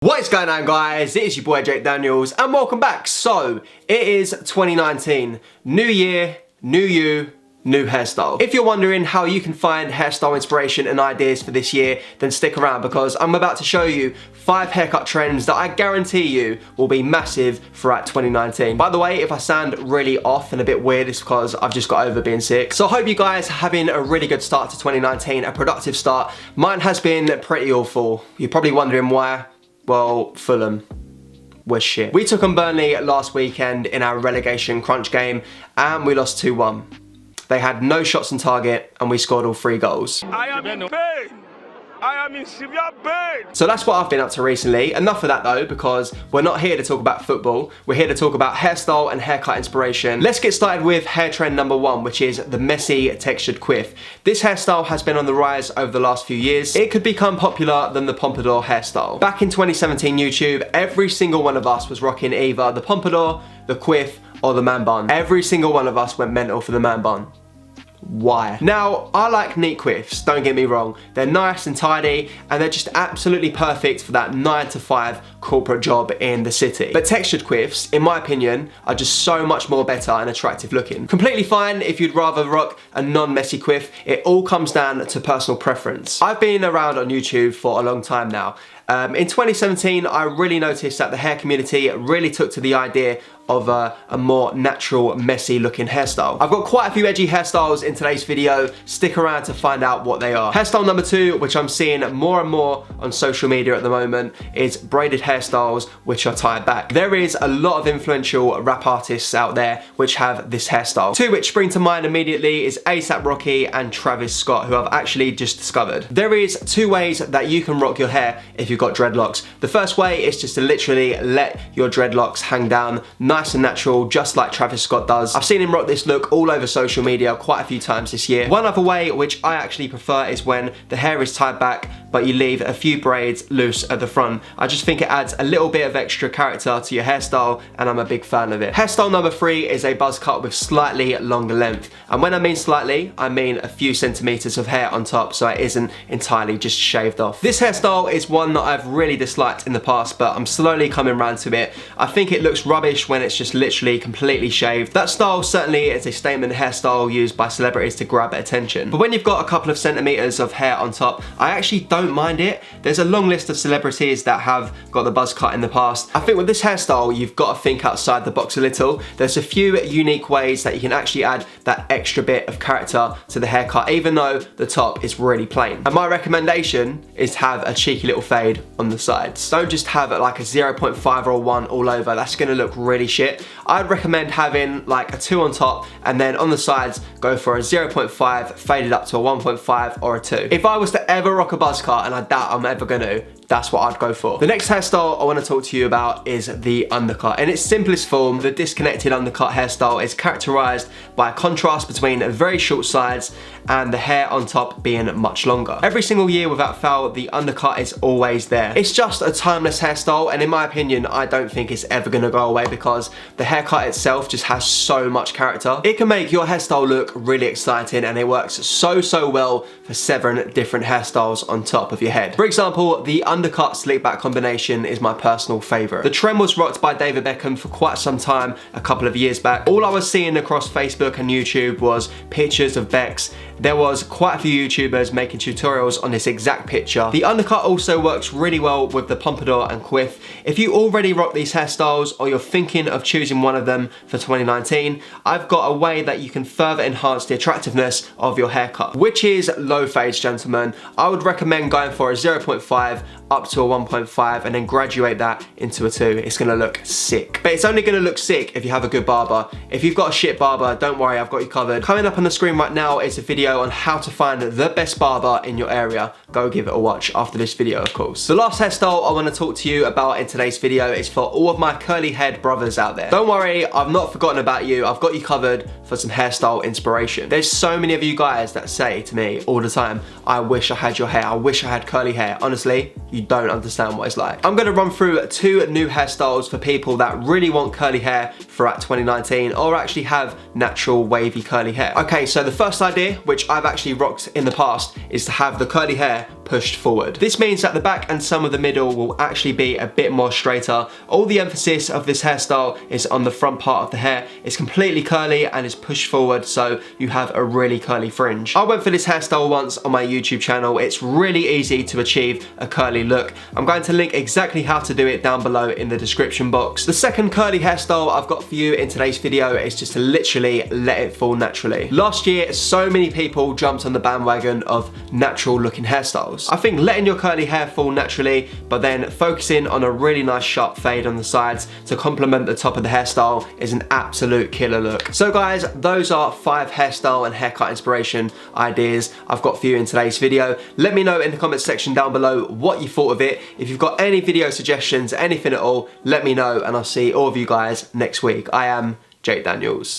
What is going on, guys? It is your boy Jake Daniels and welcome back. So it is 2019, new year, new you, new hairstyle. If you're wondering how you can find hairstyle inspiration and ideas for this year, then stick around because I'm about to show you 5 haircut trends that I guarantee you will be massive throughout 2019. By the way, if I sound really off and a bit weird, it's because I've just got over being sick. So I hope you guys are having a really good start to 2019, a productive start. Mine has been pretty awful. You're probably wondering why. Well, Fulham was shit. We took on Burnley last weekend in our relegation crunch game and we lost 2-1. They had no shots on target and we scored all 3 goals. I am in pain. I am in severe pain. So that's what I've been up to recently. Enough of that though, because we're not here to talk about football. We're here to talk about hairstyle and haircut inspiration. Let's get started with hair trend number 1, which is the messy textured quiff. This hairstyle has been on the rise over the last few years. It could become popular than the pompadour hairstyle. Back in 2017 YouTube, every single one of us was rocking either the pompadour, the quiff, or the man bun. Every single one of us went mental for the man bun. Why? Now, I like neat quiffs, don't get me wrong. They're nice and tidy and they're just absolutely perfect for that 9 to 5 corporate job in the city. But textured quiffs, in my opinion, are just so much more better and attractive looking. Completely fine if you'd rather rock a non-messy quiff. It all comes down to personal preference. I've been around on YouTube for a long time now. In 2017, I really noticed that the hair community really took to the idea of a more natural, messy looking hairstyle. I've got quite a few edgy hairstyles in today's video. Stick around to find out what they are. Hairstyle number 2, which I'm seeing more and more on social media at the moment, is braided hairstyles, which are tied back. There is a lot of influential rap artists out there which have this hairstyle. 2 which spring to mind immediately is A$AP Rocky and Travis Scott, who I've actually just discovered. There is 2 ways that you can rock your hair if you've got dreadlocks. The first way is just to literally let your dreadlocks hang down nice and natural, just like Travis Scott does. I've seen him rock this look all over social media quite a few times this year. One other way, which I actually prefer, is when the hair is tied back but you leave a few braids loose at the front. I just think it adds a little bit of extra character to your hairstyle and I'm a big fan of it. Hairstyle number 3 is a buzz cut with slightly longer length. And when I mean slightly, I mean a few centimeters of hair on top so it isn't entirely just shaved off. This hairstyle is one that I've really disliked in the past, but I'm slowly coming around to it. I think it looks rubbish when it's just literally completely shaved. That style certainly is a statement hairstyle used by celebrities to grab attention. But when you've got a couple of centimeters of hair on top, I actually don't mind it. There's a long list of celebrities that have got the buzz cut in the past. I think with this hairstyle, you've got to think outside the box a little. There's a few unique ways that you can actually add that extra bit of character to the haircut, even though the top is really plain. And my recommendation is to have a cheeky little fade on the sides. Don't just have like a 0.5 or a 1 all over. That's gonna look really shit. I'd recommend having like a 2 on top and then on the sides go for a 0.5 faded up to a 1.5 or a 2. If I was to ever rock a buzz cut, and I doubt I'm ever gonna, that's what I'd go for. The next hairstyle I want to talk to you about is the undercut. In its simplest form, the disconnected undercut hairstyle is characterized by a contrast between very short sides and the hair on top being much longer. Every single year without fail, the undercut is always there. It's just a timeless hairstyle, and in my opinion, I don't think it's ever gonna go away because the haircut itself just has so much character. It can make your hairstyle look really exciting and it works so well for 7 different hairstyles on top of your head. For example, the undercut slick back combination is my personal favourite. The trend was rocked by David Beckham for quite some time a couple of years back. All I was seeing across Facebook and YouTube was pictures of Becks. There was quite a few YouTubers making tutorials on this exact picture. The undercut also works really well with the pompadour and quiff. If you already rock these hairstyles or you're thinking of choosing one of them for 2019, I've got a way that you can further enhance the attractiveness of your haircut, which is low fades, gentlemen. I would recommend going for a 0.5 up to a 1.5 and then graduate that into a 2. It's gonna look sick. But it's only gonna look sick if you have a good barber. If you've got a shit barber, don't worry, I've got you covered. Coming up on the screen right now is a video on how to find the best barber in your area. Go give it a watch after this video, of course. The last hairstyle I wanna talk to you about in today's video is for all of my curly haired brothers out there. Don't worry, I've not forgotten about you. I've got you covered for some hairstyle inspiration. There's so many of you guys that say to me all the time, I wish I had your hair, I wish I had curly hair. Honestly, you don't understand what it's like. I'm gonna run through 2 new hairstyles for people that really want curly hair throughout 2019 or actually have natural wavy curly hair. Okay, so the first idea, which I've actually rocked in the past, is to have the curly hair pushed forward. This means that the back and some of the middle will actually be a bit more straighter. All the emphasis of this hairstyle is on the front part of the hair. It's completely curly and is pushed forward, so you have a really curly fringe. I went for this hairstyle once on my YouTube channel. It's really easy to achieve a curly look. I'm going to link exactly how to do it down below in the description box. The second curly hairstyle I've got for you in today's video is just to literally let it fall naturally. Last year, so many people jumped on the bandwagon of natural looking hairstyles. I think letting your curly hair fall naturally, but then focusing on a really nice sharp fade on the sides to complement the top of the hairstyle is an absolute killer look. So guys, those are 5 hairstyle and haircut inspiration ideas I've got for you in today's video. Let me know in the comment section down below what you thought of it. If you've got any video suggestions, anything at all, let me know, and I'll see all of you guys next week. I am Jake Daniels.